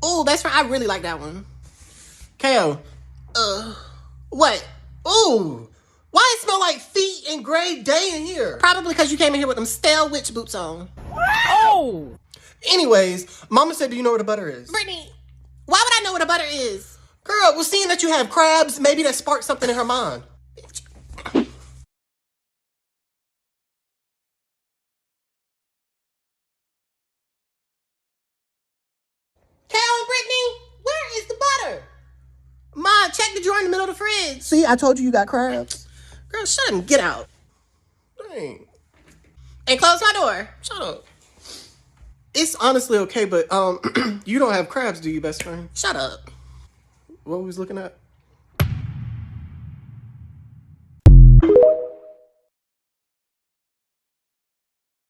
Oh, best friend, I really like that one. KO. What? Ooh. Why it smell like feet and gray day in here? Probably because you came in here with them stale witch boots on. Oh! Anyways, Mama said, do you know where the butter is? Brittany, why would I know what a butter is? Girl, well, seeing that you have crabs, maybe that sparked something in her mind. Cal and Brittany, where is the butter? Ma, check the drawer in the middle of the fridge. See, I told you you got crabs. Girl, shut up and get out. Dang. And close my door. Shut up. It's honestly okay, but you don't have crabs, do you, best friend? Shut up. What we was looking at?